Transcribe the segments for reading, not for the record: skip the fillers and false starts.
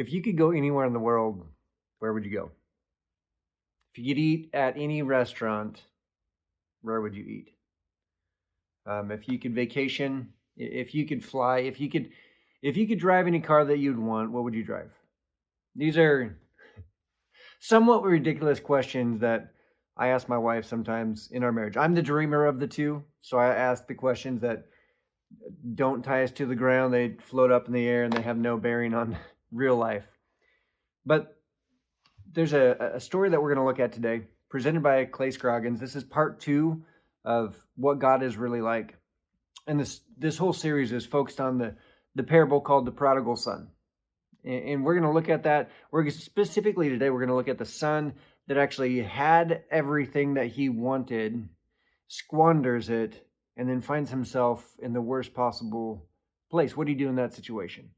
If you could go anywhere in the world, where would you go? If you could eat at any restaurant, where would you eat? If you could vacation, if you could fly, if you could drive any car that you'd want, what would you drive? These are somewhat ridiculous questions that I ask my wife sometimes in our marriage. I'm the dreamer of the two, so I ask the questions that don't tie us to the ground. They float up in the air and they have no bearing on real life. But there's a story that we're going to look at today, presented by Clay Scroggins. This is part two of what God is really like. And this whole series is focused on the parable called the prodigal son. And we're going to look at that. Specifically today, we're going to look at the son that actually had everything that he wanted, squanders it, and then finds himself in the worst possible place. What do you do in that situation?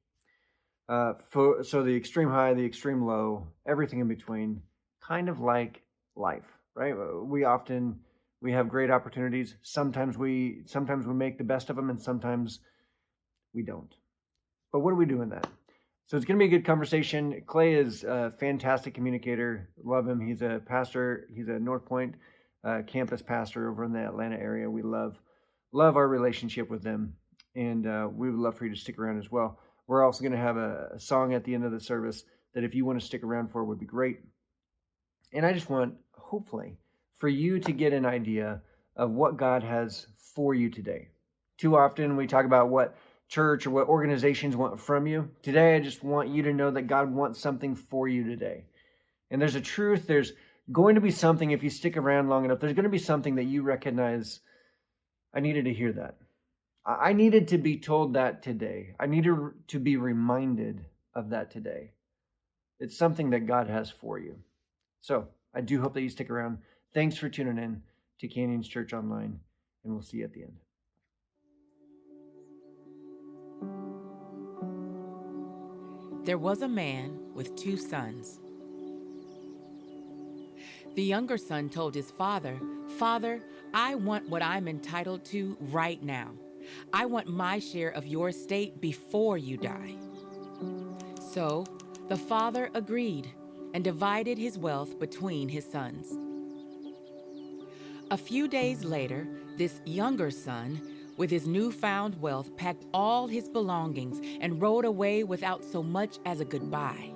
So the extreme high, the extreme low, everything in between, kind of like life, right? We have great opportunities. Sometimes we make the best of them, and sometimes we don't. But what do we do in that? So it's going to be a good conversation. Clay is a fantastic communicator. Love him. He's a pastor. He's a North Point campus pastor over in the Atlanta area. We love our relationship with them, and we would love for you to stick around as well. We're also going to have a song at the end of the service that if you want to stick around for would be great. And I just want, hopefully, for you to get an idea of what God has for you today. Too often we talk about what church or what organizations want from you. Today, I just want you to know that God wants something for you today. And there's a truth, there's going to be something, if you stick around long enough, there's going to be something that you recognize, I needed to hear that. I needed to be told that today. I needed to be reminded of that today. It's something that God has for you. So I do hope that you stick around. Thanks for tuning in to Canyons Church Online, and we'll see you at the end. There was a man with 2 sons. The younger son told his father, "Father, I want what I'm entitled to right now. I want my share of your estate before you die." So the father agreed and divided his wealth between his sons. A few days later, this younger son, with his newfound wealth, packed all his belongings and rode away without so much as a goodbye.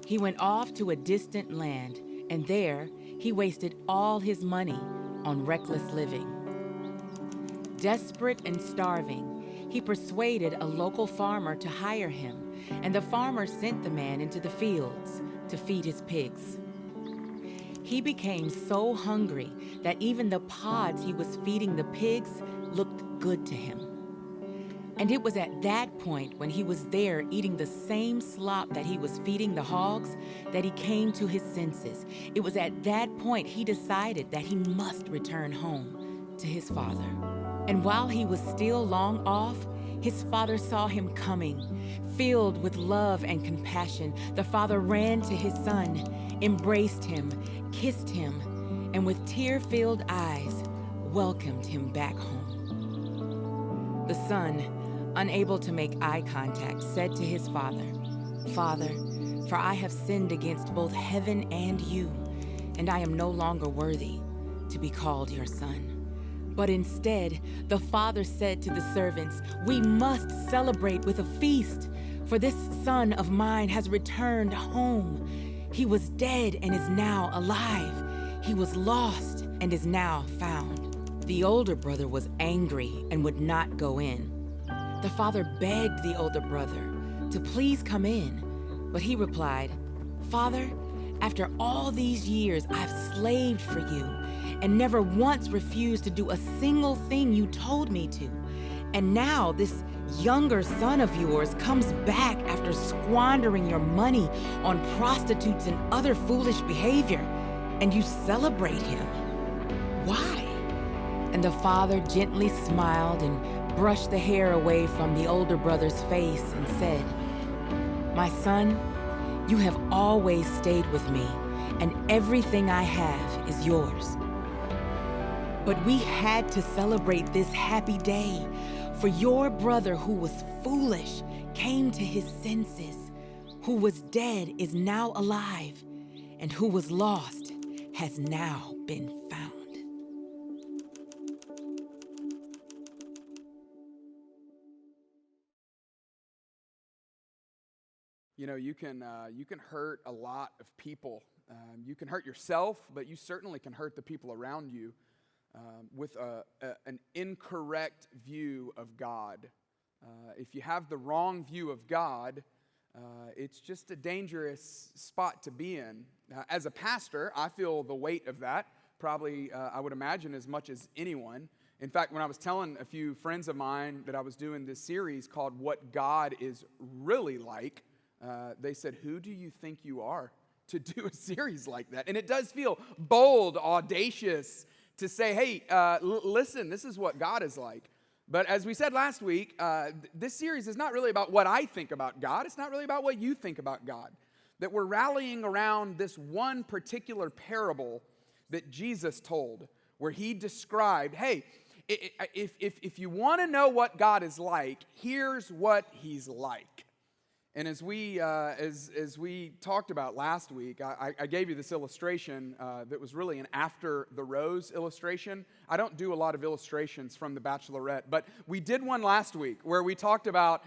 He went off to a distant land, and there he wasted all his money on reckless living. Desperate and starving, he persuaded a local farmer to hire him, and the farmer sent the man into the fields to feed his pigs. He became so hungry that even the pods he was feeding the pigs looked good to him. And it was at that point, when he was there eating the same slop that he was feeding the hogs, that he came to his senses. It was at that point he decided that he must return home to his father. And while he was still long off, his father saw him coming. Filled with love and compassion, the father ran to his son, embraced him, kissed him, and with tear-filled eyes, welcomed him back home. The son, unable to make eye contact, said to his father, "Father, for I have sinned against both heaven and you, and I am no longer worthy to be called your son." But instead, the father said to the servants, "We must celebrate with a feast, for this son of mine has returned home. He was dead and is now alive. He was lost and is now found." The older brother was angry and would not go in. The father begged the older brother to please come in, but he replied, "Father, after all these years I've slaved for you and never once refused to do a single thing you told me to. And now this younger son of yours comes back after squandering your money on prostitutes and other foolish behavior, and you celebrate him. Why?" And the father gently smiled and brushed the hair away from the older brother's face and said, "My son, you have always stayed with me, and everything I have is yours. But we had to celebrate this happy day, for your brother who was foolish came to his senses. Who was dead is now alive, and who was lost has now been found. You know, you can hurt a lot of people. You can hurt yourself, but you certainly can hurt the people around you with an incorrect view of God. If you have the wrong view of God, it's just a dangerous spot to be in. As a pastor, I feel the weight of that, probably, I would imagine, as much as anyone. In fact, when I was telling a few friends of mine that I was doing this series called What God Is Really Like, they said, "Who do you think you are to do a series like that?" And it does feel bold, audacious to say, hey, listen, this is what God is like. But as we said last week, this series is not really about what I think about God. It's not really about what you think about God. That we're rallying around this one particular parable that Jesus told, where he described, hey, if you want to know what God is like, here's what he's like. And as we talked about last week, I gave you this illustration that was really an after the rose illustration. I don't do a lot of illustrations from The Bachelorette, but we did one last week where we talked about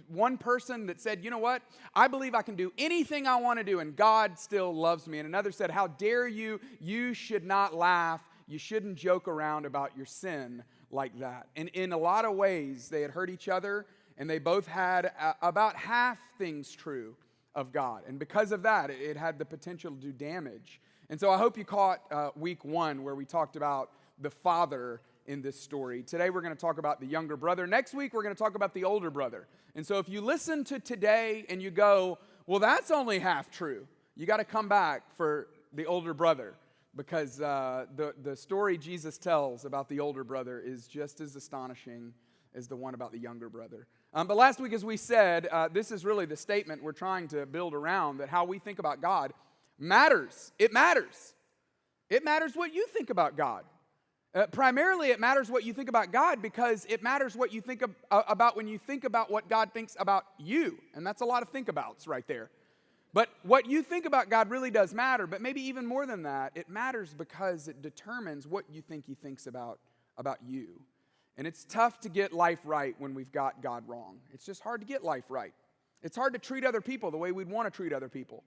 one person that said, you know what, I believe I can do anything I want to do and God still loves me. And another said, how dare you, you should not laugh, you shouldn't joke around about your sin like that. And in a lot of ways, they had hurt each other. And they both had about half things true of God. And because of that, it had the potential to do damage. And so I hope you caught week 1 where we talked about the father in this story. Today we're going to talk about the younger brother. Next week we're going to talk about the older brother. And so if you listen to today and you go, well, that's only half true, you got to come back for the older brother. Because the story Jesus tells about the older brother is just as astonishing as the one about the younger brother. But last week, as we said, this is really the statement we're trying to build around, that how we think about God matters. It matters. It matters what you think about God. Primarily, it matters what you think about God because it matters what you think about when you think about what God thinks about you. And that's a lot of think-abouts right there. But what you think about God really does matter. But maybe even more than that, it matters because it determines what you think he thinks about you. And it's tough to get life right when we've got God wrong. It's just hard to get life right. It's hard to treat other people the way we'd want to treat other people.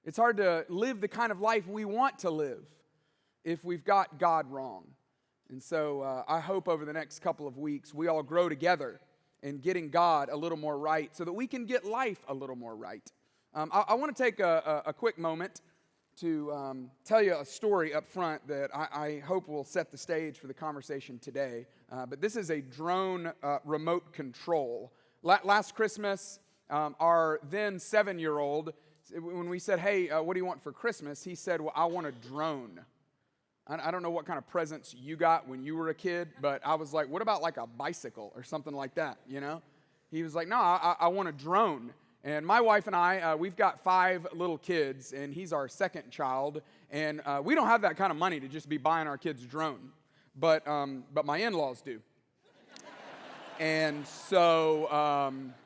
It's hard to live the kind of life we want to live if we've got God wrong. And so I hope over the next couple of weeks we all grow together in getting God a little more right so that we can get life a little more right. I want to take a quick moment to tell you a story up front that I hope will set the stage for the conversation today. But this is a drone remote control. Last Christmas, our then 7-year-old, when we said, hey, what do you want for Christmas? He said, well, I want a drone. I don't know what kind of presents you got when you were a kid, but I was like, what about like a bicycle or something like that, you know? He was like, no, I want a drone. And my wife and I, we've got 5 little kids, and he's our second child. And we don't have that kind of money to just be buying our kids a drone. But my in-laws do. And so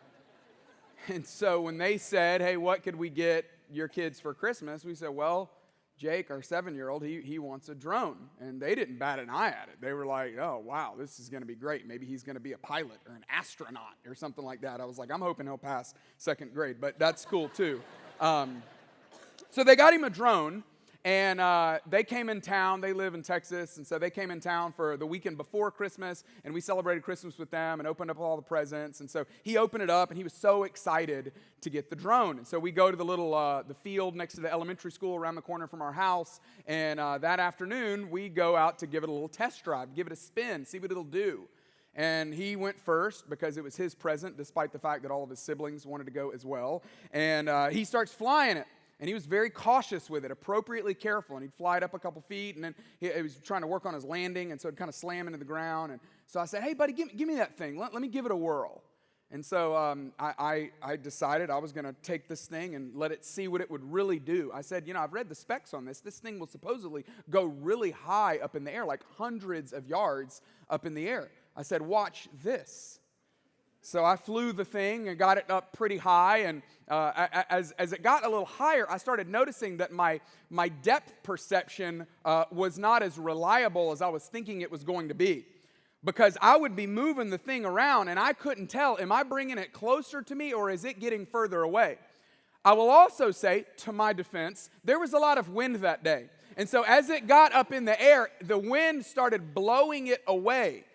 when they said, hey, what could we get your kids for Christmas? We said, well, Jake, our 7-year-old, he wants a drone. And they didn't bat an eye at it. They were like, oh, wow, this is going to be great. Maybe he's going to be a pilot or an astronaut or something like that. I was like, I'm hoping he'll pass 2nd grade, but that's cool too. So they got him a drone, and they came in town. They live in Texas, and so they came in town for the weekend before Christmas, and we celebrated Christmas with them and opened up all the presents. And so he opened it up, and he was so excited to get the drone. And so we go to the little the field next to the elementary school around the corner from our house, and that afternoon we go out to give it a little test drive, give it a spin, see what it'll do. And he went first because it was his present, despite the fact that all of his siblings wanted to go as well. And he starts flying it. And he was very cautious with it, appropriately careful. And he'd fly it up a couple feet, and then he was trying to work on his landing, and so it'd kind of slam into the ground. And so I said, hey, buddy, give me that thing. Let me give it a whirl. And so I decided I was going to take this thing and let it see what it would really do. I said, I've read the specs on this. This thing will supposedly go really high up in the air, like hundreds of yards up in the air. I said, watch this. So I flew the thing and got it up pretty high, and as it got a little higher, I started noticing that my depth perception was not as reliable as I was thinking it was going to be. Because I would be moving the thing around, and I couldn't tell, am I bringing it closer to me or is it getting further away? I will also say, to my defense, there was a lot of wind that day. And so as it got up in the air, the wind started blowing it away.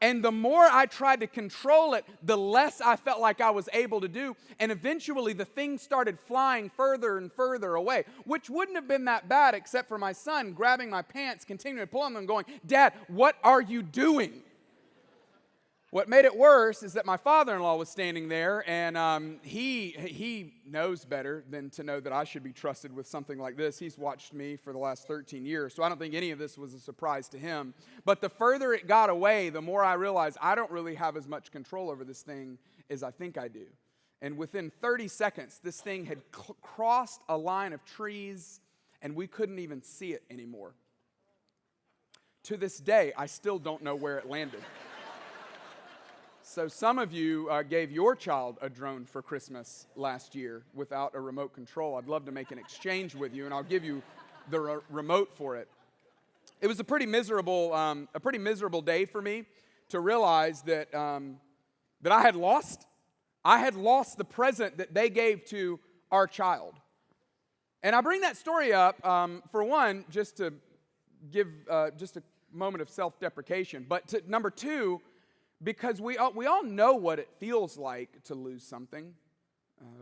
And the more I tried to control it, the less I felt like I was able to do. And eventually the thing started flying further and further away, which wouldn't have been that bad except for my son grabbing my pants, continuing to pull on them, going, "Dad, what are you doing?" What made it worse is that my father-in-law was standing there, and he knows better than to know that I should be trusted with something like this. He's watched me for the last 13 years, so I don't think any of this was a surprise to him. But the further it got away, the more I realized I don't really have as much control over this thing as I think I do. And within 30 seconds, this thing had crossed a line of trees, and we couldn't even see it anymore. To this day, I still don't know where it landed. So some of you gave your child a drone for Christmas last year without a remote control. I'd love to make an exchange with you, and I'll give you the remote for it. It was a pretty miserable day for me to realize that that I had lost the present that they gave to our child. And I bring that story up for one, just to give just a moment of self-deprecation, but number two, because we all know what it feels like to lose something.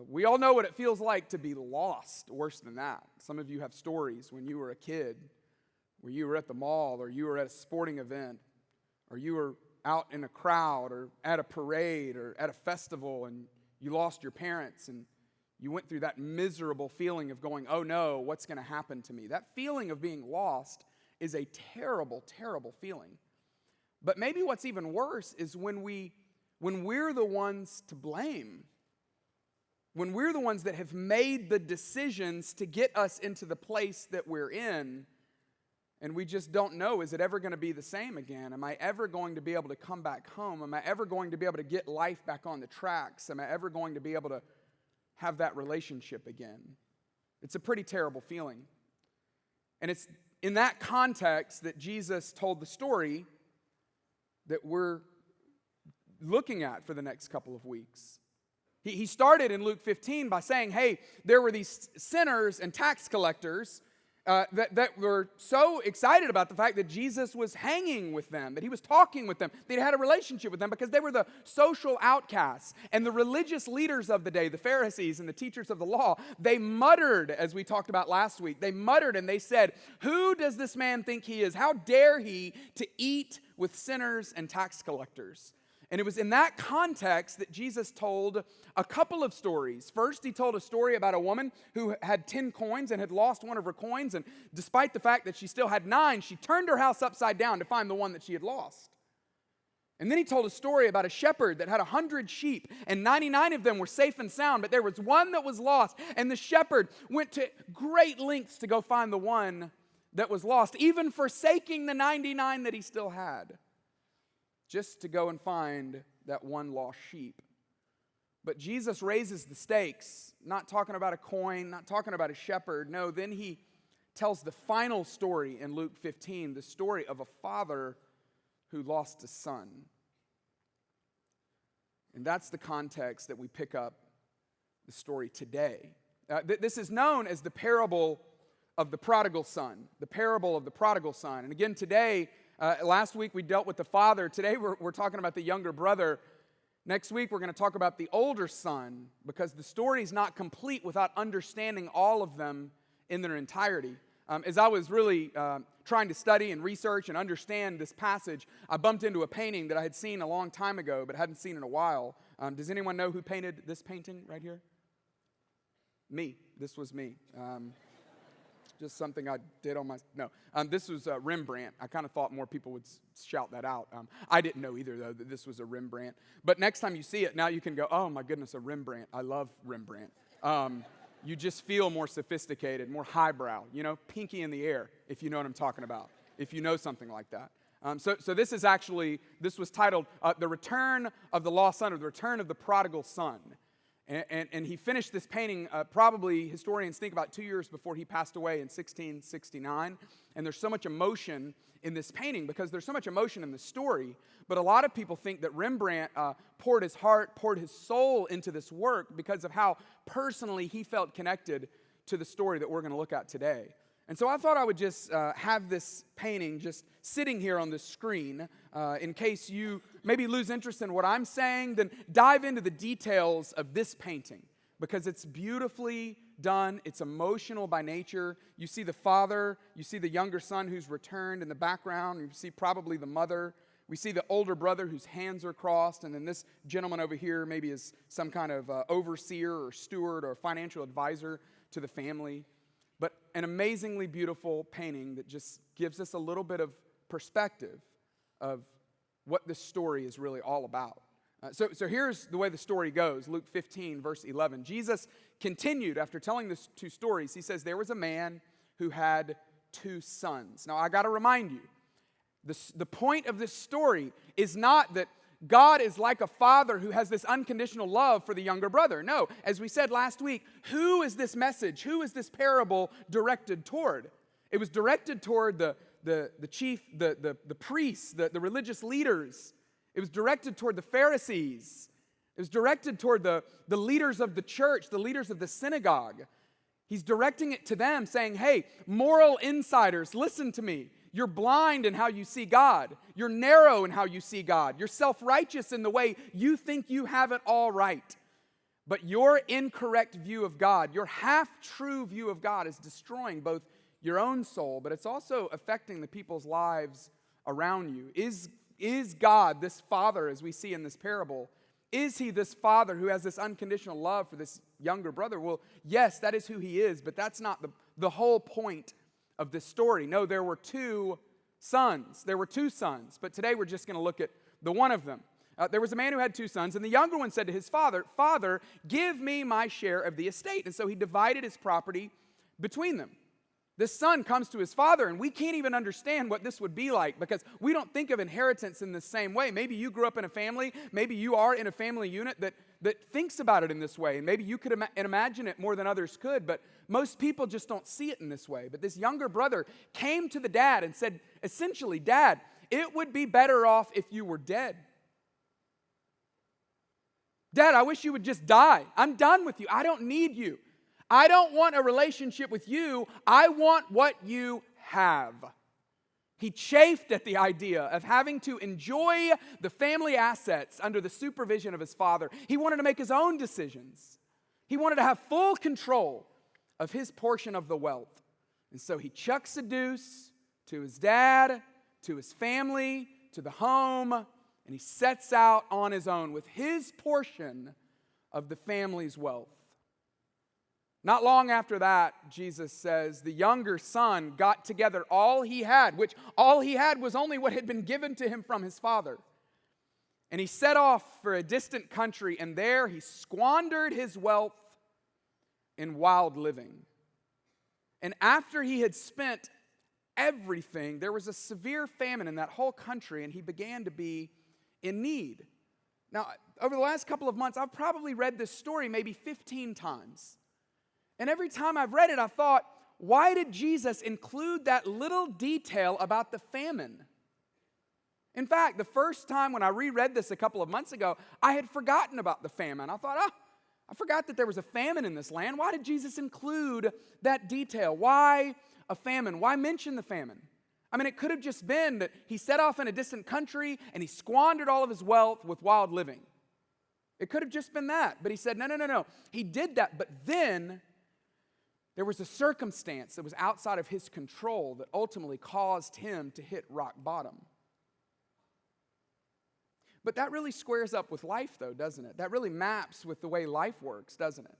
We all know what it feels like to be lost, worse than that. Some of you have stories when you were a kid, where you were at the mall, or you were at a sporting event, or you were out in a crowd, or at a parade, or at a festival, and you lost your parents, and you went through that miserable feeling of going, "Oh no, what's going to happen to me?" That feeling of being lost is a terrible, terrible feeling. But maybe what's even worse is when we're the ones to blame. When we're the ones that have made the decisions to get us into the place that we're in, and we just don't know, is it ever going to be the same again? Am I ever going to be able to come back home? Am I ever going to be able to get life back on the tracks? Am I ever going to be able to have that relationship again? It's a pretty terrible feeling. And it's in that context that Jesus told the story that we're looking at for the next couple of weeks. He started in Luke 15 by saying, hey, there were these sinners and tax collectors that were so excited about the fact that Jesus was hanging with them, that he was talking with them, that he had a relationship with them, because they were the social outcasts. And the religious leaders of the day, the Pharisees and the teachers of the law, they muttered, as we talked about last week, they muttered and they said, "Who does this man think he is? How dare he to eat with sinners and tax collectors?" And it was in that context that Jesus told a couple of stories. First, he told a story about a woman who had 10 coins and had lost one of her coins. And despite the fact that she still had 9, she turned her house upside down to find the one that she had lost. And then he told a story about a shepherd that had 100 sheep, and 99 of them were safe and sound, but there was one that was lost. And the shepherd went to great lengths to go find the one that was lost, even forsaking the 99 that he still had, just to go and find that one lost sheep. But Jesus raises the stakes, not talking about a coin, not talking about a shepherd. No, then he tells the final story in Luke 15, the story of a father who lost a son. And that's the context that we pick up the story today. This is known as the parable of the prodigal son, the parable of the prodigal son. And again, today, last week we dealt with the father. Today we're talking about the younger brother. Next week we're going to talk about the older son, because the story is not complete without understanding all of them in their entirety. As I was really trying to study and research and understand this passage, I bumped into a painting that I had seen a long time ago but hadn't seen in a while. Does anyone know who painted this painting right here? Me. This was me. Just something I did on my... No. This was Rembrandt. I kind of thought more people would shout that out. I didn't know either, though, that this was a Rembrandt. But next time you see it, now you can go, "Oh, my goodness, a Rembrandt. I love Rembrandt." You just feel more sophisticated, more highbrow, pinky in the air, if you know what I'm talking about, if you know something like that. So this was titled The Return of the Lost Son, or The Return of the Prodigal Son. And he finished this painting, probably historians think about 2 years before he passed away in 1669. And there's so much emotion in this painting because there's so much emotion in the story. But a lot of people think that Rembrandt poured his heart, poured his soul into this work because of how personally he felt connected to the story that we're going to look at today. And so I thought I would just have this painting just sitting here on the screen in case you maybe lose interest in what I'm saying, then dive into the details of this painting because it's beautifully done. It's emotional by nature. You see the father, you see the younger son who's returned in the background. You see probably the mother. We see the older brother whose hands are crossed, and then this gentleman over here maybe is some kind of overseer or steward or financial advisor to the family. But an amazingly beautiful painting that just gives us a little bit of perspective of what this story is really all about. So here's the way the story goes. Luke 15, verse 11. Jesus continued after telling these two stories. He says, there was a man who had 2 sons. Now, I got to remind you, the point of this story is not that God is like a father who has this unconditional love for the younger brother. No, as we said last week, who is this message? Who is this parable directed toward? It was directed toward the chief, the priests, the religious leaders. It was directed toward the Pharisees. It was directed toward the leaders of the church, the leaders of the synagogue. He's directing it to them, saying, hey, moral insiders, listen to me. You're blind in how you see God. You're narrow in how you see God. You're self-righteous in the way you think you have it all right. But your incorrect view of God, your half-true view of God is destroying both your own soul, but it's also affecting the people's lives around you. Is God this father, as we see in this parable, is he this father who has this unconditional love for this younger brother? Well, yes, that is who he is, but that's not the whole point of this story. No, there were 2 sons. There were 2 sons, but today we're just going to look at the one of them. There was a man who had 2 sons, and the younger one said to his father, Father, give me my share of the estate. And so he divided his property between them. This son comes to his father, and we can't even understand what this would be like because we don't think of inheritance in the same way. Maybe you grew up in a family, maybe you are in a family unit that thinks about it in this way, and maybe you could imagine it more than others could, but most people just don't see it in this way. But this younger brother came to the dad and said, essentially, Dad, it would be better off if you were dead. Dad, I wish you would just die. I'm done with you. I don't need you. I don't want a relationship with you. I want what you have. He chafed at the idea of having to enjoy the family assets under the supervision of his father. He wanted to make his own decisions. He wanted to have full control of his portion of the wealth. And so he chucks a deuce to his dad, to his family, to the home, and he sets out on his own with his portion of the family's wealth. Not long after that, Jesus says, the younger son got together all he had, which all he had was only what had been given to him from his father. And he set off for a distant country, and there he squandered his wealth in wild living. And after he had spent everything, there was a severe famine in that whole country, and he began to be in need. Now, over the last couple of months, I've probably read this story maybe 15 times. And every time I've read it, I thought, why did Jesus include that little detail about the famine? In fact, the first time when I reread this a couple of months ago, I had forgotten about the famine. I thought, I forgot that there was a famine in this land. Why did Jesus include that detail? Why a famine? Why mention the famine? I mean, it could have just been that he set off in a distant country and he squandered all of his wealth with wild living. It could have just been that. But he said, no. He did that, but then there was a circumstance that was outside of his control that ultimately caused him to hit rock bottom. But that really squares up with life, though, doesn't it? That really maps with the way life works, doesn't it?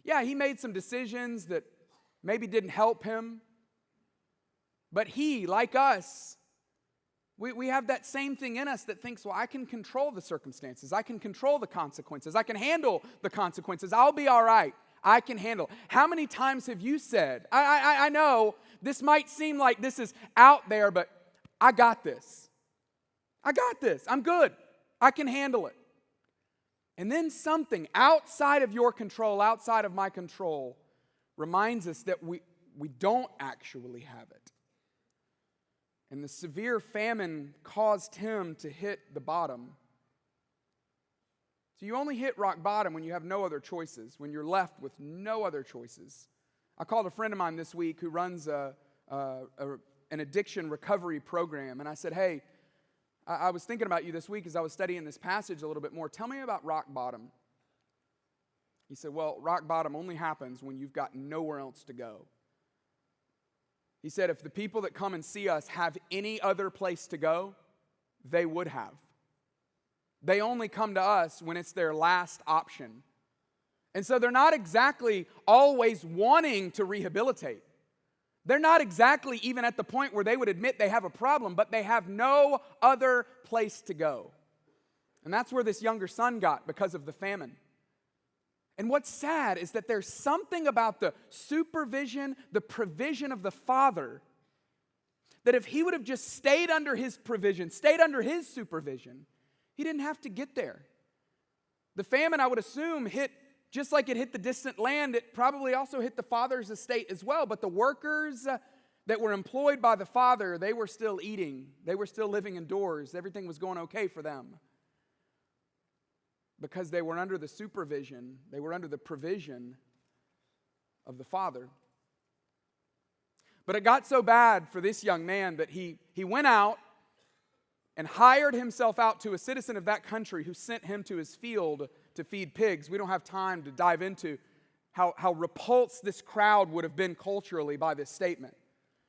Yeah, he made some decisions that maybe didn't help him. But he, like us, we have that same thing in us that thinks, well, I can control the circumstances. I can control the consequences. I can handle the consequences. I'll be all right. I can handle. How many times have you said, I know this might seem like this is out there, but I got this. I got this. I'm good. I can handle it. And then something outside of your control, outside of my control, reminds us that we don't actually have it. And the severe famine caused him to hit the bottom. So you only hit rock bottom when you have no other choices, when you're left with no other choices. I called a friend of mine this week who runs an addiction recovery program, and I said, hey, I was thinking about you this week as I was studying this passage a little bit more. Tell me about rock bottom. He said, well, rock bottom only happens when you've got nowhere else to go. He said, if the people that come and see us have any other place to go, they would have. They only come to us when it's their last option. And so they're not exactly always wanting to rehabilitate. They're not exactly even at the point where they would admit they have a problem, but they have no other place to go. And that's where this younger son got because of the famine. And what's sad is that there's something about the supervision, the provision of the Father, that if he would have just stayed under his provision, stayed under his supervision, he didn't have to get there. The famine, I would assume, hit just like it hit the distant land, it probably also hit the father's estate as well. But the workers that were employed by the father, they were still eating. They were still living indoors. Everything was going okay for them. Because they were under the supervision, they were under the provision of the father. But it got so bad for this young man that he went out and hired himself out to a citizen of that country who sent him to his field to feed pigs. We don't have time to dive into how repulsed this crowd would have been culturally by this statement.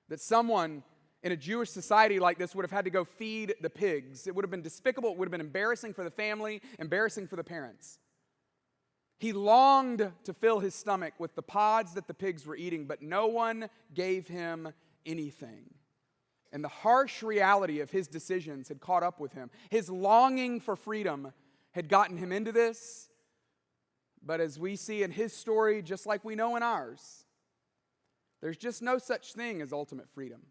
That someone in a Jewish society like this would have had to go feed the pigs. It would have been despicable. It would have been embarrassing for the family, embarrassing for the parents. He longed to fill his stomach with the pods that the pigs were eating, but no one gave him anything. And the harsh reality of his decisions had caught up with him. His longing for freedom had gotten him into this. But as we see in his story, just like we know in ours, there's just no such thing as ultimate freedom.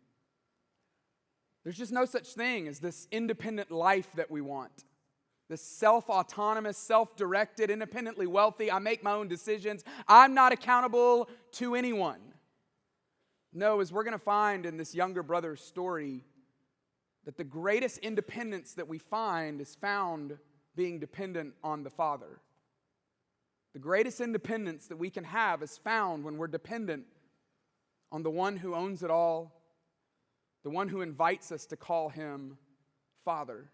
There's just no such thing as this independent life that we want. This self-autonomous, self-directed, independently wealthy, I make my own decisions. I'm not accountable to anyone. No, as we're going to find in this younger brother's story, that the greatest independence that we find is found being dependent on the Father. The greatest independence that we can have is found when we're dependent on the one who owns it all, the one who invites us to call him Father.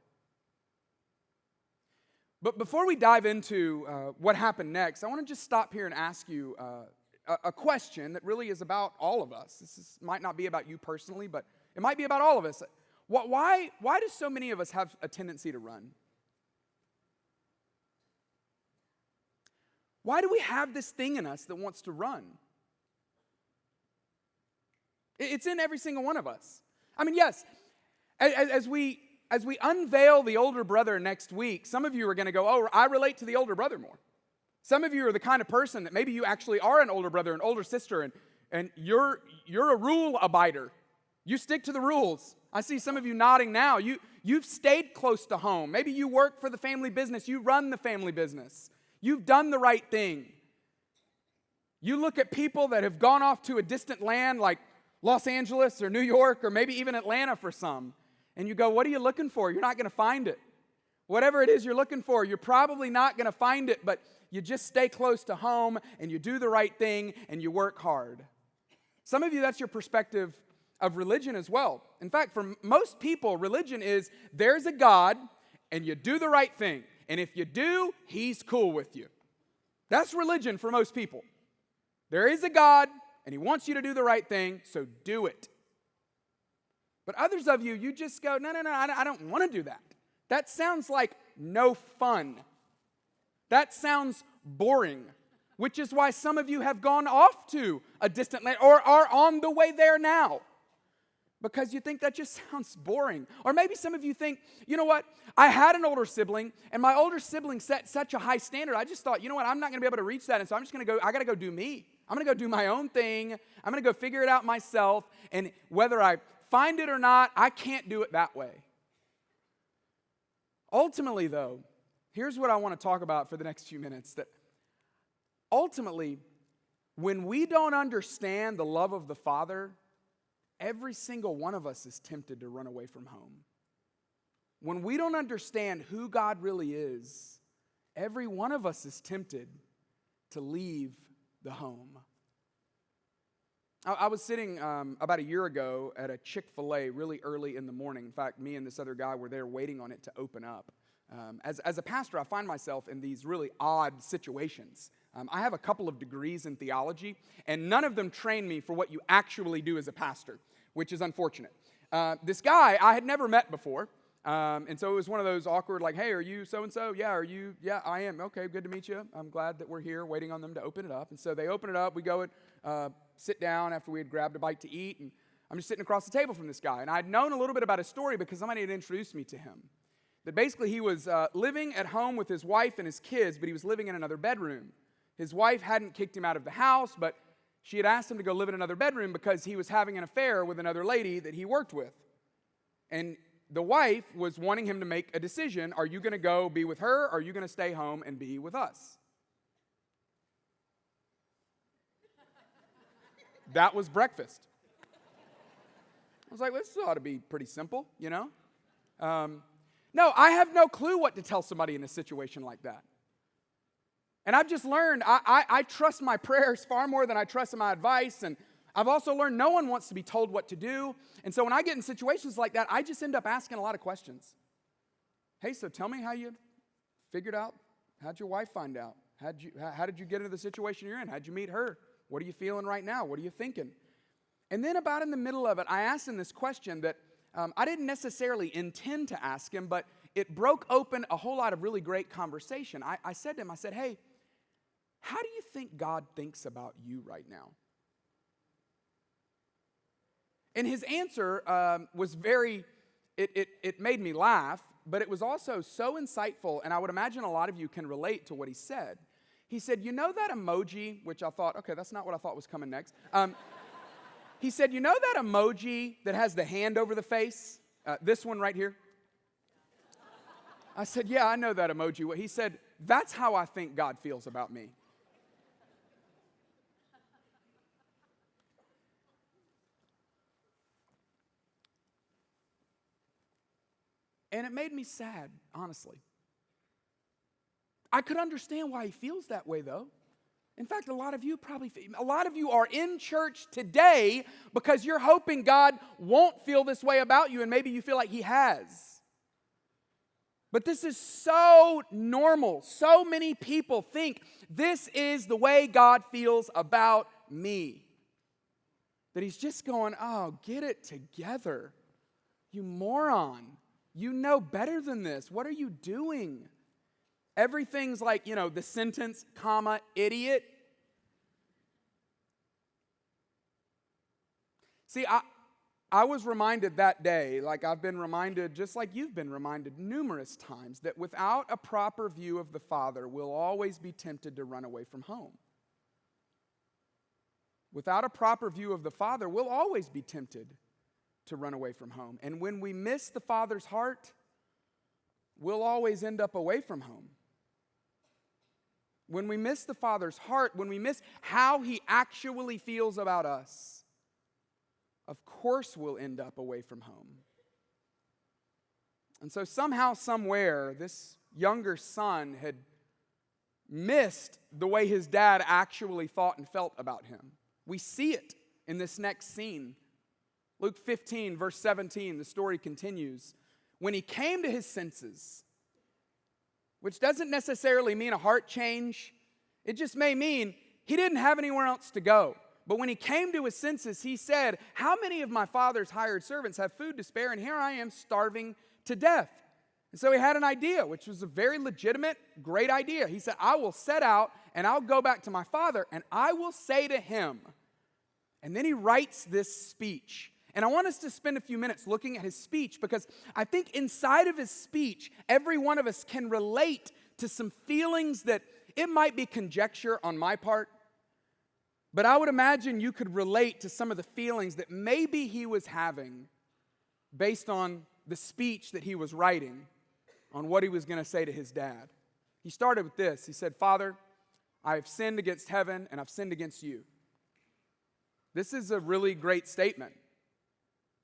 But before we dive into what happened next, I want to just stop here and ask you a question that really is about all of us. Might not be about you personally, but it might be about all of us. Why do so many of us have a tendency to run? Why do we have this thing in us that wants to run? It's in every single one of us. I mean, yes, as we unveil the older brother next week, some of you are going to go, oh, I relate to the older brother more. Some of you are the kind of person that maybe you actually are an older brother, an older sister, and you're a rule abider. You stick to the rules. I see some of you nodding now. You've stayed close to home. Maybe you work for the family business. You run the family business. You've done the right thing. You look at people that have gone off to a distant land like Los Angeles or New York or maybe even Atlanta for some, and you go, what are you looking for? You're not going to find it. Whatever it is you're looking for, you're probably not going to find it, but you just stay close to home and you do the right thing and you work hard. Some of you, that's your perspective of religion as well. In fact, for most people, religion is there's a God and you do the right thing. And if you do, he's cool with you. That's religion for most people. There is a God and he wants you to do the right thing, so do it. But others of you, you just go, no, I don't want to do that. That sounds like no fun. That sounds boring, which is why some of you have gone off to a distant land or are on the way there now because you think that just sounds boring. Or maybe some of you think, you know what, I had an older sibling and my older sibling set such a high standard. I just thought, you know what, I'm not going to be able to reach that, and so I'm just going to go, I got to go do me. I'm going to go do my own thing. I'm going to go figure it out myself, and whether I find it or not, I can't do it that way. Ultimately, though, here's what I want to talk about for the next few minutes. That ultimately, when we don't understand the love of the Father, every single one of us is tempted to run away from home. When we don't understand who God really is, every one of us is tempted to leave the home. I was sitting about a year ago at a Chick-fil-A really early in the morning. In fact, me and this other guy were there waiting on it to open up. As a pastor, I find myself in these really odd situations. I have a couple of degrees in theology, and none of them train me for what you actually do as a pastor, which is unfortunate. This guy I had never met before, and so it was one of those awkward, like, hey, are you so-and-so? Yeah, are you? Yeah, I am. Okay, good to meet you. I'm glad that we're here waiting on them to open it up. And so they open it up. We go and sit down after we had grabbed a bite to eat, and I'm just sitting across the table from this guy. And I'd known a little bit about his story because somebody had introduced me to him. That basically he was living at home with his wife and his kids, but he was living in another bedroom. His wife hadn't kicked him out of the house, but she had asked him to go live in another bedroom because he was having an affair with another lady that he worked with. And the wife was wanting him to make a decision. Are you going to go be with her, or are you going to stay home and be with us? That was breakfast. I was like, this ought to be pretty simple, you know? No, I have no clue what to tell somebody in a situation like that. And I've just learned I trust my prayers far more than I trust my advice. And I've also learned no one wants to be told what to do. And so when I get in situations like that, I just end up asking a lot of questions. Hey, so tell me how you figured out. How'd your wife find out? How did you get into the situation you're in? How'd you meet her? What are you feeling right now? What are you thinking? And then about in the middle of it, I asked him this question that I didn't necessarily intend to ask him, but it broke open a whole lot of really great conversation. I said to him, I said, hey, how do you think God thinks about you right now? And his answer was it made me laugh, but it was also so insightful, and I would imagine a lot of you can relate to what he said. He said, you know that emoji, which I thought, okay, that's not what I thought was coming next. He said, you know that emoji that has the hand over the face? This one right here? I said, yeah, I know that emoji. He said, that's how I think God feels about me. And it made me sad, honestly. I could understand why he feels that way, though. In fact, a lot of you are in church today because you're hoping God won't feel this way about you, and maybe you feel like he has. But this is so normal. So many people think this is the way God feels about me. That he's just going, oh, get it together. You moron. You know better than this. What are you doing? Everything's like, the sentence, comma, idiot. See, I was reminded that day, like I've been reminded, just like you've been reminded numerous times, that without a proper view of the Father, we'll always be tempted to run away from home. Without a proper view of the Father, we'll always be tempted to run away from home. And when we miss the Father's heart, we'll always end up away from home. When we miss the Father's heart, when we miss how he actually feels about us, of course we'll end up away from home. And so somehow, somewhere, this younger son had missed the way his dad actually thought and felt about him. We see it in this next scene. Luke 15, verse 17, the story continues. When he came to his senses, which doesn't necessarily mean a heart change, it just may mean he didn't have anywhere else to go. But when he came to his senses, he said, how many of my father's hired servants have food to spare, and here I am starving to death? And so he had an idea, which was a very legitimate, great idea. He said, I will set out, and I'll go back to my father, and I will say to him. And then he writes this speech. And I want us to spend a few minutes looking at his speech, because I think inside of his speech, every one of us can relate to some feelings that it might be conjecture on my part, but I would imagine you could relate to some of the feelings that maybe he was having based on the speech that he was writing on what he was going to say to his dad. He started with this. He said, "Father, I have sinned against heaven and I've sinned against you." This is a really great statement.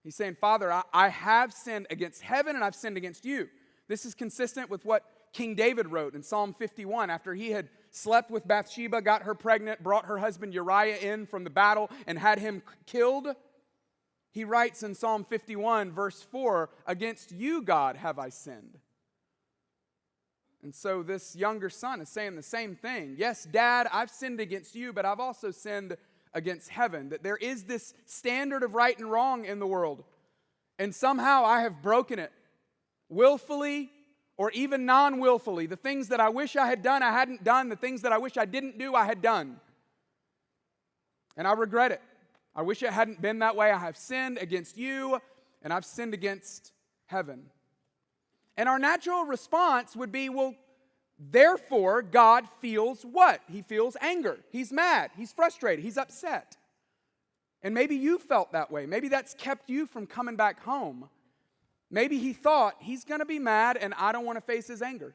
He's saying, "Father, I have sinned against heaven and I've sinned against you." This is consistent with what King David wrote in Psalm 51 after he had slept with Bathsheba, got her pregnant, brought her husband Uriah in from the battle, and had him killed. He writes in Psalm 51, verse 4, "Against you, God, have I sinned." And so this younger son is saying the same thing. Yes, Dad, I've sinned against you, but I've also sinned against heaven. That there is this standard of right and wrong in the world. And somehow I have broken it. Willfully or even non-willfully. The things that I wish I had done, I hadn't done. The things that I wish I didn't do, I had done. And I regret it. I wish it hadn't been that way. I have sinned against you, and I've sinned against heaven. And our natural response would be, well, therefore, God feels what? He feels anger. He's mad. He's frustrated. He's upset. And maybe you felt that way. Maybe that's kept you from coming back home. Maybe he thought, he's going to be mad and I don't want to face his anger.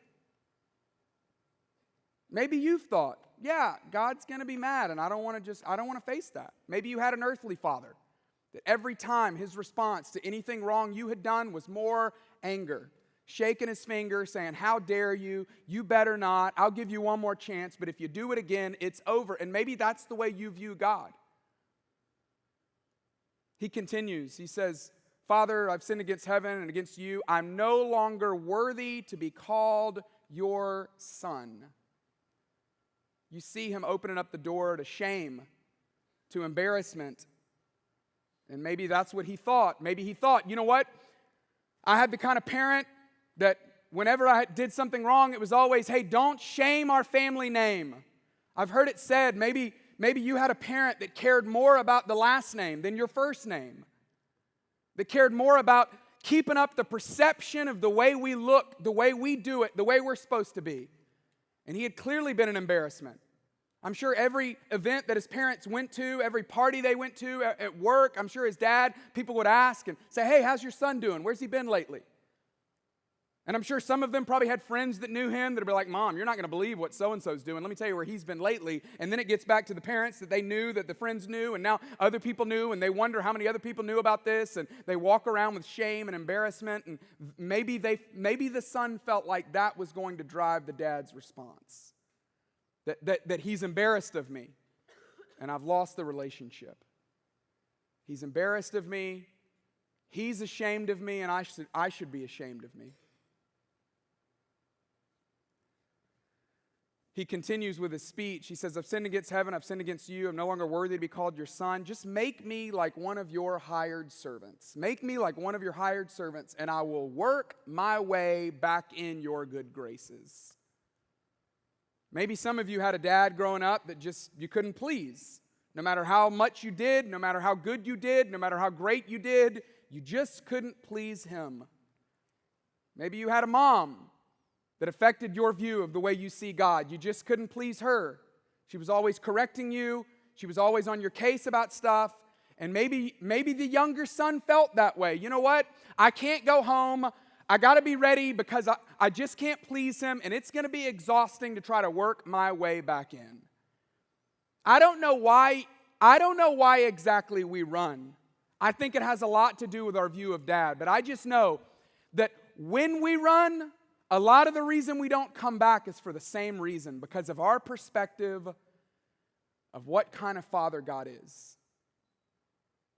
Maybe you've thought, yeah, God's going to be mad and I don't want to face that. Maybe you had an earthly father that every time his response to anything wrong you had done was more anger. Shaking his finger, saying, "How dare you? You better not. I'll give you one more chance, but if you do it again, it's over." And maybe that's the way you view God. He continues. He says, "Father, I've sinned against heaven and against you. I'm no longer worthy to be called your son." You see him opening up the door to shame, to embarrassment. And maybe that's what he thought. Maybe he thought, you know what? I had the kind of parent that whenever I did something wrong, it was always, "Hey, don't shame our family name." I've heard it said, maybe you had a parent that cared more about the last name than your first name. That cared more about keeping up the perception of the way we look, the way we do it, the way we're supposed to be. And he had clearly been an embarrassment. I'm sure every event that his parents went to, every party they went to at work, I'm sure his dad, people would ask and say, "Hey, how's your son doing? Where's he been lately?" And I'm sure some of them probably had friends that knew him that would be like, "Mom, you're not going to believe what so-and-so's doing. Let me tell you where he's been lately." And then it gets back to the parents that they knew, that the friends knew, and now other people knew, and they wonder how many other people knew about this, and they walk around with shame and embarrassment, and maybe the son felt like that was going to drive the dad's response. That he's embarrassed of me, and I've lost the relationship. He's embarrassed of me, he's ashamed of me, and I should be ashamed of me. He continues with his speech. He says, "I've sinned against heaven, I've sinned against you, I'm no longer worthy to be called your son. Just make me like one of your hired servants. Make me like one of your hired servants, and I will work my way back in your good graces." Maybe some of you had a dad growing up that just you couldn't please. No matter how much you did, no matter how good you did, no matter how great you did, you just couldn't please him. Maybe you had a mom that affected your view of the way you see God. You just couldn't please her. She was always correcting you. She was always on your case about stuff. And maybe the younger son felt that way. You know what? I can't go home. I got to be ready because I just can't please him, and it's going to be exhausting to try to work my way back in. I don't know why exactly we run. I think it has a lot to do with our view of dad, but I just know that when we run, a lot of the reason we don't come back is for the same reason, because of our perspective of what kind of father God is.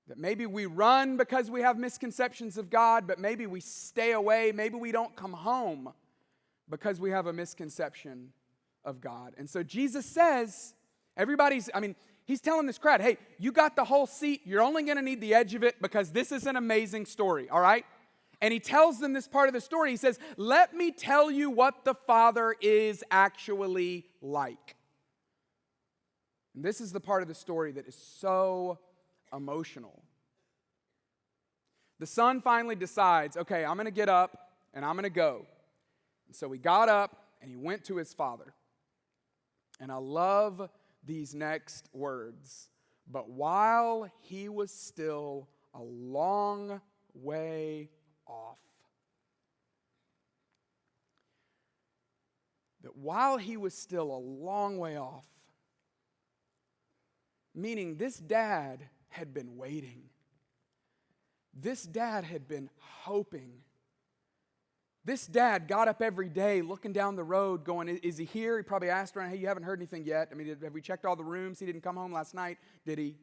That maybe we run because we have misconceptions of God, but maybe we stay away, maybe we don't come home because we have a misconception of God. And so Jesus says, he's telling this crowd, "Hey, you got the whole seat, you're only going to need the edge of it because this is an amazing story, all right?" And he tells them this part of the story. He says, "Let me tell you what the Father is actually like." And this is the part of the story that is so emotional. The son finally decides, okay, I'm going to get up and I'm going to go. And so he got up and he went to his father. And I love these next words. "But while he was still a long way off. That while he was still a long way off, meaning this dad had been waiting. This dad had been hoping. This dad got up every day looking down the road going, is he here? He probably asked around, hey, you haven't heard anything yet. I mean, have we checked all the rooms? He didn't come home last night, did he?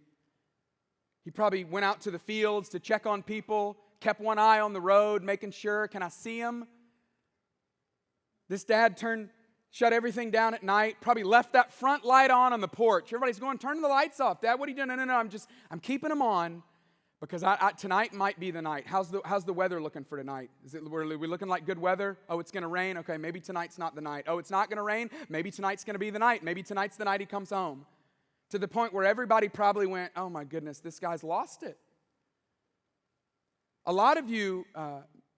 He probably went out to the fields to check on people, kept one eye on the road, making sure, can I see him? This dad shut everything down at night, probably left that front light on the porch. Everybody's going, turn the lights off. Dad, what are you doing? No, I'm keeping them on because tonight might be the night. How's the weather looking for tonight? Are we looking like good weather? Oh, it's going to rain? Okay, maybe tonight's not the night. Oh, it's not going to rain? Maybe tonight's going to be the night. Maybe tonight's the night he comes home. To the point where everybody probably went, oh my goodness, this guy's lost it. A lot of you,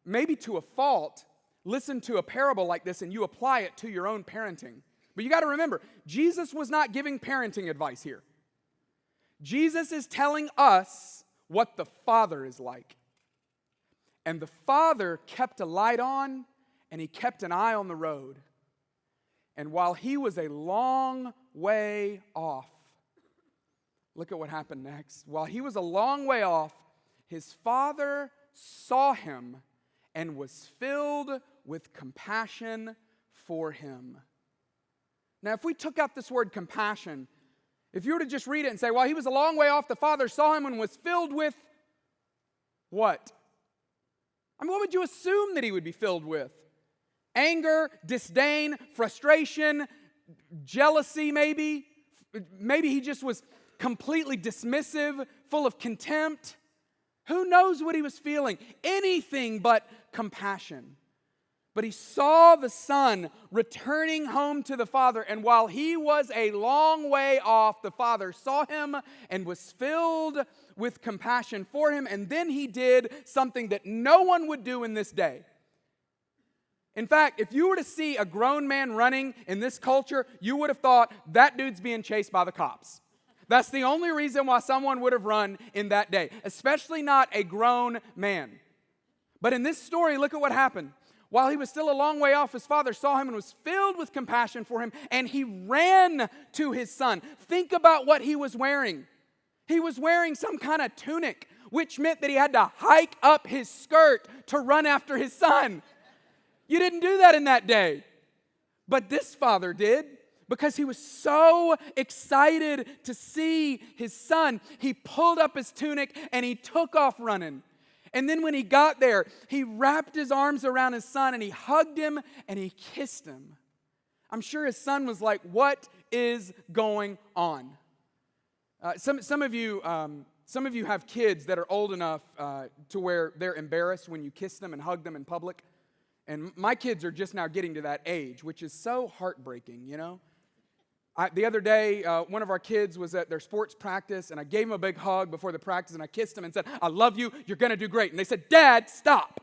maybe to a fault, listen to a parable like this and you apply it to your own parenting. But you got to remember, Jesus was not giving parenting advice here. Jesus is telling us what the Father is like. And the Father kept a light on and he kept an eye on the road. And while he was a long way off, look at what happened next. While he was a long way off, his father saw him and was filled with compassion for him. Now, if we took out this word compassion, if you were to just read it and say, well, he was a long way off, the father saw him and was filled with what? I mean, what would you assume that he would be filled with? Anger, disdain, frustration, jealousy maybe? Maybe he just was completely dismissive, full of contempt. Who knows what he was feeling? Anything but compassion. But he saw the son returning home to the father, and while he was a long way off, the father saw him and was filled with compassion for him, and then he did something that no one would do in this day. In fact, if you were to see a grown man running in this culture, you would have thought, that dude's being chased by the cops. That's the only reason why someone would have run in that day, especially not a grown man. But in this story, look at what happened. While he was still a long way off, his father saw him and was filled with compassion for him, and he ran to his son. Think about what he was wearing. He was wearing some kind of tunic, which meant that he had to hike up his skirt to run after his son. You didn't do that in that day. But this father did. Because he was so excited to see his son, he pulled up his tunic and he took off running. And then when he got there, he wrapped his arms around his son and he hugged him and he kissed him. I'm sure his son was like, what is going on? Some of you have kids that are old enough to where they're embarrassed when you kiss them and hug them in public. And my kids are just now getting to that age, which is so heartbreaking, you know? The other day, one of our kids was at their sports practice, and I gave him a big hug before the practice, and I kissed him and said, I love you, you're going to do great. And they said, Dad, stop.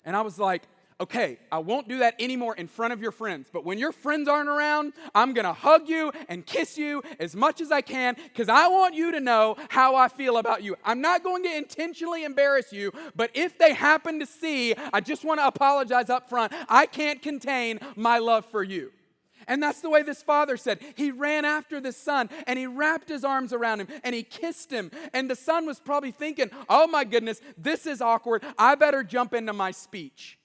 And I was like, okay, I won't do that anymore in front of your friends, but when your friends aren't around, I'm going to hug you and kiss you as much as I can because I want you to know how I feel about you. I'm not going to intentionally embarrass you, but if they happen to see, I just want to apologize up front. I can't contain my love for you. And that's the way this father said. He ran after this son and he wrapped his arms around him and he kissed him. And the son was probably thinking, oh my goodness, this is awkward. I better jump into my speech.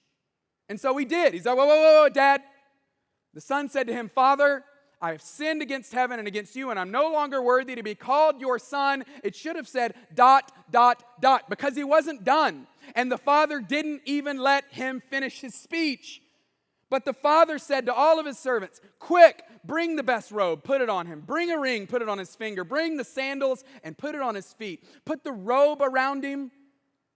And so he did. He said, whoa, Dad. The son said to him, Father, I have sinned against heaven and against you, and I'm no longer worthy to be called your son. It should have said ... because he wasn't done. And the father didn't even let him finish his speech. But the father said to all of his servants, quick, bring the best robe, put it on him. Bring a ring, put it on his finger. Bring the sandals and put it on his feet. Put the robe around him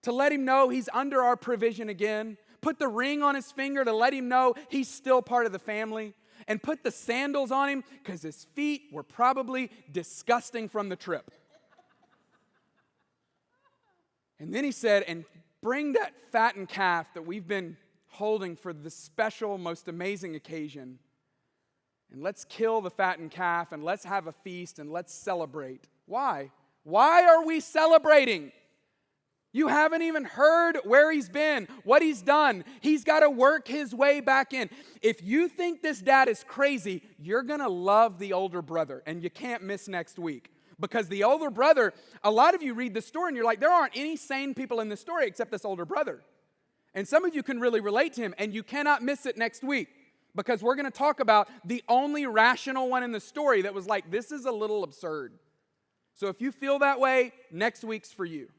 to let him know he's under our provision again. Put the ring on his finger to let him know he's still part of the family. And put the sandals on him because his feet were probably disgusting from the trip. And then he said, and bring that fattened calf that we've been holding for this special, most amazing occasion. And let's kill the fattened calf and let's have a feast and let's celebrate. Why? Why are we celebrating? You haven't even heard where he's been, what he's done. He's got to work his way back in. If you think this dad is crazy, you're going to love the older brother, and you can't miss next week. Because the older brother, a lot of you read the story and you're like, there aren't any sane people in this story except this older brother. And some of you can really relate to him, and you cannot miss it next week. Because we're going to talk about the only rational one in the story that was like, this is a little absurd. So if you feel that way, next week's for you.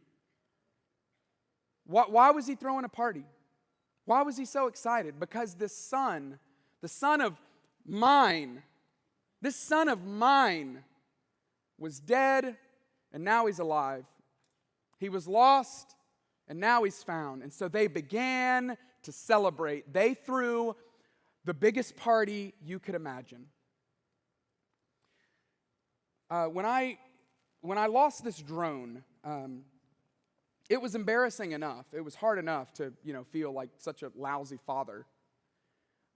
Why was he throwing a party? Why was he so excited? Because this son, the son of mine, this son of mine was dead, and now he's alive. He was lost, and now he's found. And so they began to celebrate. They threw the biggest party you could imagine. When I lost this drone, it was embarrassing enough. It was hard enough to, feel like such a lousy father.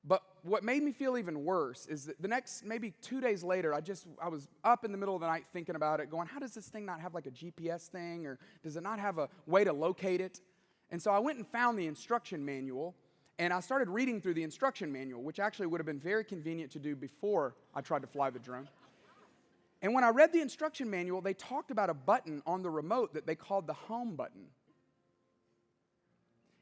But what made me feel even worse is that the next, maybe 2 days later, I was up in the middle of the night thinking about it, going, how does this thing not have like a GPS thing, or does it not have a way to locate it? And so I went and found the instruction manual, and I started reading through the instruction manual, which actually would have been very convenient to do before I tried to fly the drone. And when I read the instruction manual, they talked about a button on the remote that they called the home button.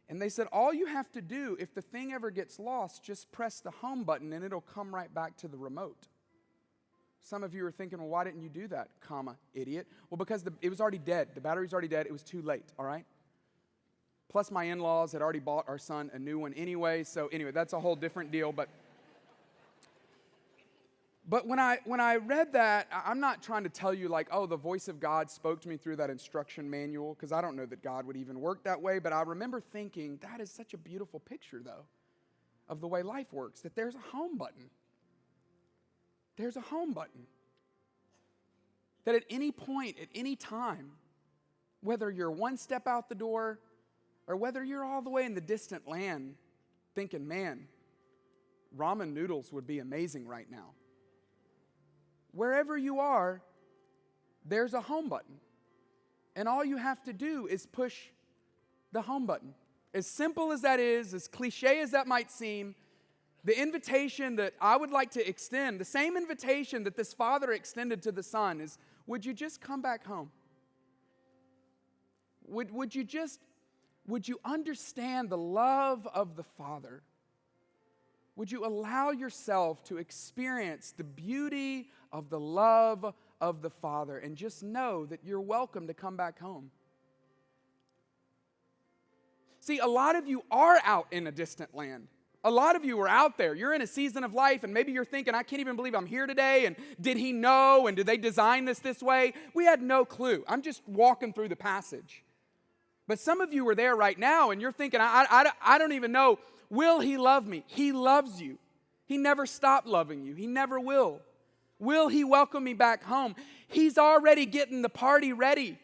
And they said, all you have to do, if the thing ever gets lost, just press the home button and it'll come right back to the remote. Some of you are thinking, well, why didn't you do that, idiot? Well, because it was already dead. The battery was already dead. It was too late, all right? Plus, my in-laws had already bought our son a new one anyway. So anyway, that's a whole different deal. But when I read that, I'm not trying to tell you like, oh, the voice of God spoke to me through that instruction manual, because I don't know that God would even work that way. But I remember thinking, that is such a beautiful picture, though, of the way life works, that there's a home button. There's a home button. That at any point, at any time, whether you're one step out the door or whether you're all the way in the distant land thinking, man, ramen noodles would be amazing right now. Wherever you are, there's a home button. And all you have to do is push the home button. As simple as that is, as cliche as that might seem, the invitation that I would like to extend, the same invitation that this father extended to the son, is, would you just come back home? Would you understand the love of the Father? Would you allow yourself to experience the beauty of the love of the Father and just know that you're welcome to come back home? See, a lot of you are out in a distant land. A lot of you are out there. You're in a season of life, and maybe you're thinking, I can't even believe I'm here today, and did he know, and did they design this way? We had no clue. I'm just walking through the passage. But some of you are there right now, and you're thinking, I don't even know. Will he love me? He loves you. He never stopped loving you. He never will. Will he welcome me back home? He's already getting the party ready.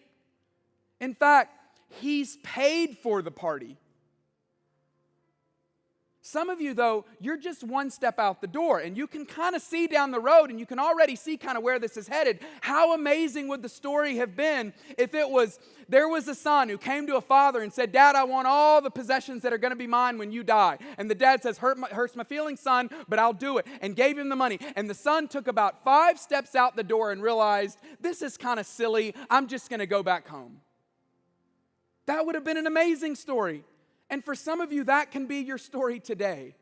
In fact, he's paid for the party. Some of you, though, you're just one step out the door, and you can kind of see down the road, and you can already see kind of where this is headed. How amazing would the story have been if there was a son who came to a father and said, Dad, I want all the possessions that are going to be mine when you die. And the dad says, hurts my feelings, son, but I'll do it, and gave him the money. And the son took about 5 steps out the door and realized, this is kind of silly. I'm just going to go back home. That would have been an amazing story. And for some of you, that can be your story today.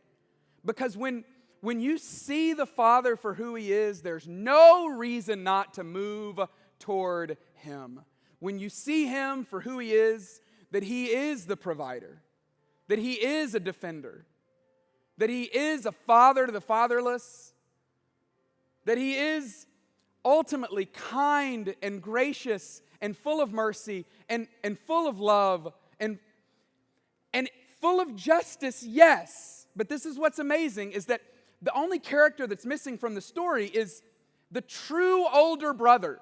Because when you see the Father for who he is, there's no reason not to move toward him. When you see him for who he is, that he is the provider, that he is a defender, that he is a father to the fatherless, that he is ultimately kind and gracious and full of mercy and full of love and full of justice, yes. But this is what's amazing, is that the only character that's missing from the story is the true older brother.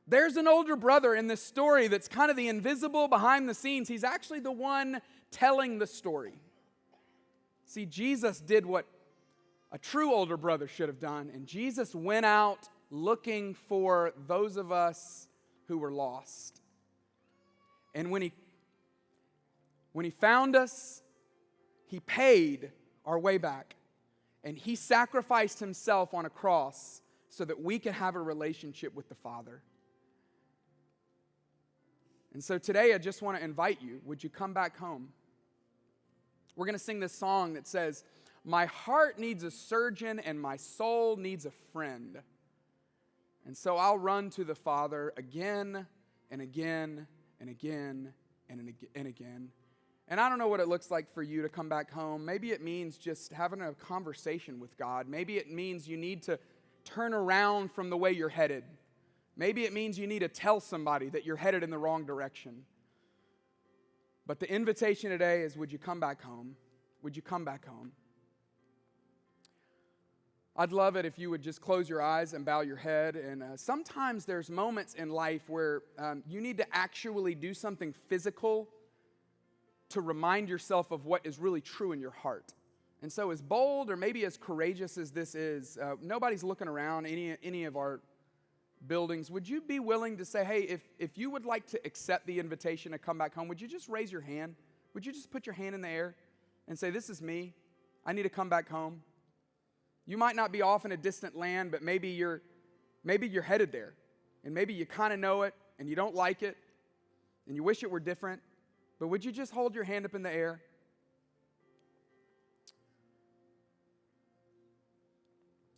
There's an older brother in this story that's kind of the invisible behind the scenes. He's actually the one telling the story. See, Jesus did what a true older brother should have done, and Jesus went out looking for those of us who were lost. And when he When he found us, he paid our way back. And he sacrificed himself on a cross so that we could have a relationship with the Father. And so today I just want to invite you, would you come back home? We're going to sing this song that says, my heart needs a surgeon and my soul needs a friend. And so I'll run to the Father again and again and again and again. And I don't know what it looks like for you to come back home. Maybe it means just having a conversation with God. Maybe it means you need to turn around from the way you're headed. Maybe it means you need to tell somebody that you're headed in the wrong direction. But the invitation today is, would you come back home? Would you come back home? I'd love it if you would just close your eyes and bow your head. And sometimes there's moments in life where you need to actually do something physical to remind yourself of what is really true in your heart. And so as bold or maybe as courageous as this is, nobody's looking around any of our buildings. Would you be willing to say, hey, if you would like to accept the invitation to come back home, would you just raise your hand? Would you just put your hand in the air and say, this is me. I need to come back home. You might not be off in a distant land, but maybe you're headed there. And maybe you kind of know it and you don't like it and you wish it were different. But would you just hold your hand up in the air?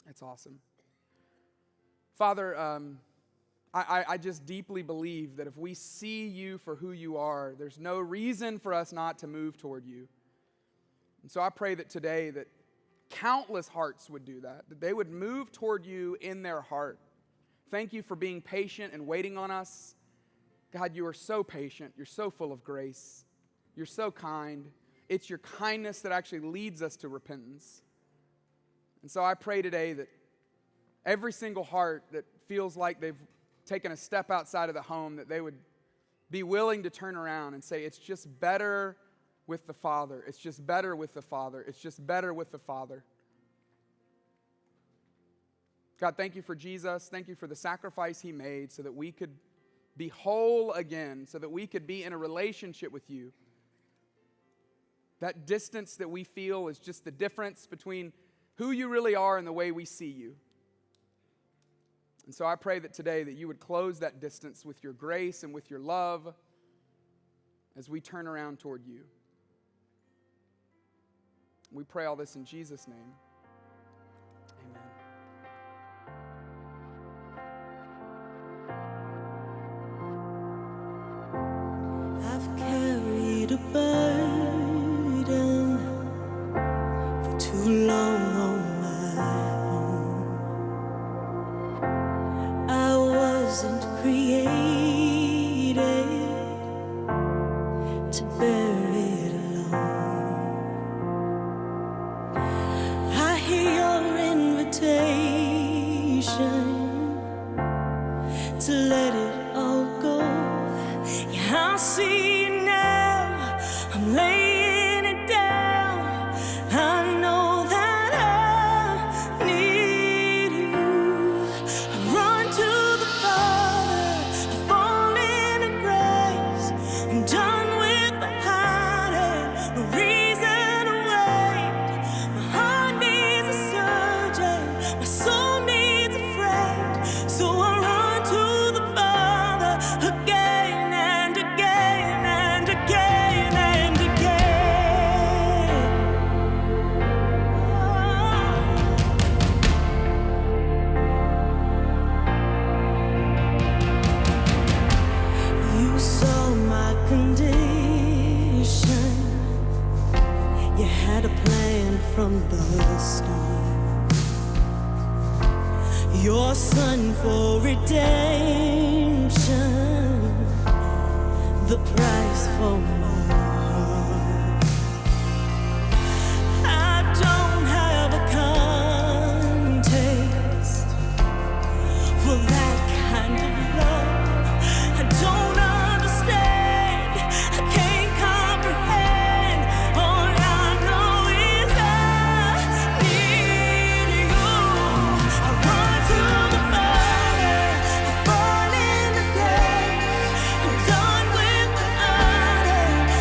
That's awesome. Father, I just deeply believe that if we see you for who you are, there's no reason for us not to move toward you. And so I pray that today that countless hearts would do that they would move toward you in their heart. Thank you for being patient and waiting on us. God, you are so patient. You're so full of grace. You're so kind. It's your kindness that actually leads us to repentance. And so I pray today that every single heart that feels like they've taken a step outside of the home, that they would be willing to turn around and say, it's just better with the Father. It's just better with the Father. It's just better with the Father. God, thank you for Jesus. Thank you for the sacrifice he made so that we could be whole again, so that we could be in a relationship with you. That distance that we feel is just the difference between who you really are and the way we see you. And so I pray that today that you would close that distance with your grace and with your love as we turn around toward you. We pray all this in Jesus' name. Amen. I've carried a burden for too long on my own. I wasn't created to bear it alone. I hear your invitation to let it all go. Yeah, I see you now. I'm laying it down. I know that I need you. I run to the Father. I fall into grace. I'm done with the hiding. No reason to wait. My heart needs a surgeon. My soul needs a friend. So I run to the Father again and again and again and again. You saw my condition. You had a plan from the start. Your son for redemption, the price for my heart. I don't have a context for that kind of love. I don't understand. I can't comprehend. All I know is I need you. I run to the Father. I fall in the grace. I'm done with the hiding.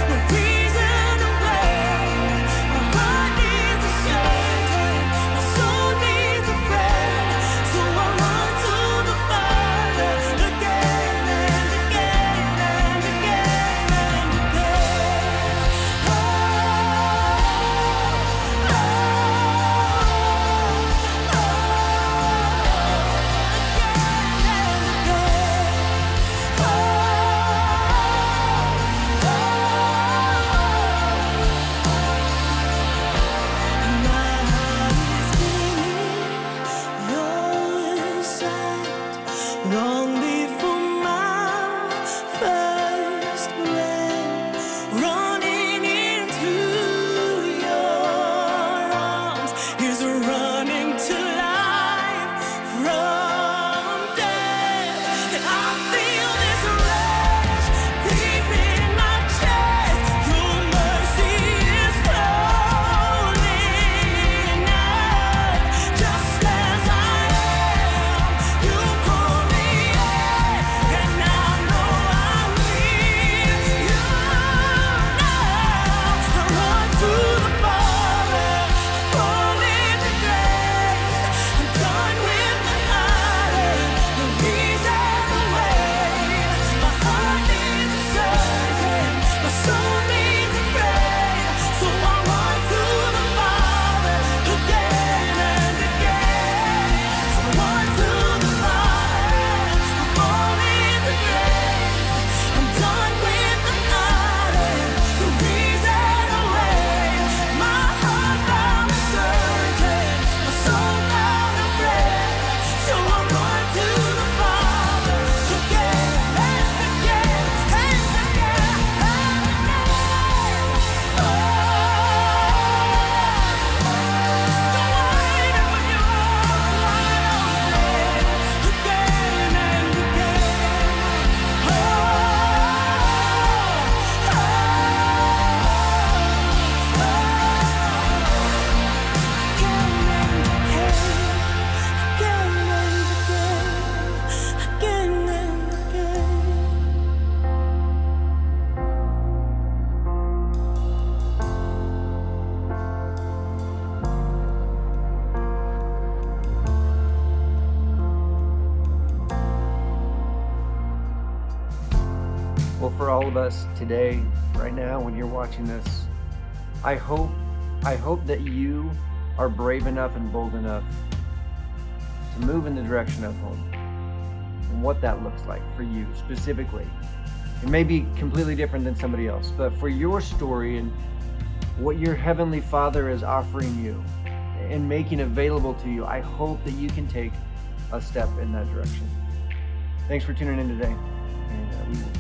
for all of us today, right now, when you're watching this. I hope that you are brave enough and bold enough to move in the direction of home and what that looks like for you specifically. It may be completely different than somebody else, but for your story and what your Heavenly Father is offering you and making available to you, I hope that you can take a step in that direction. Thanks for tuning in today, and we will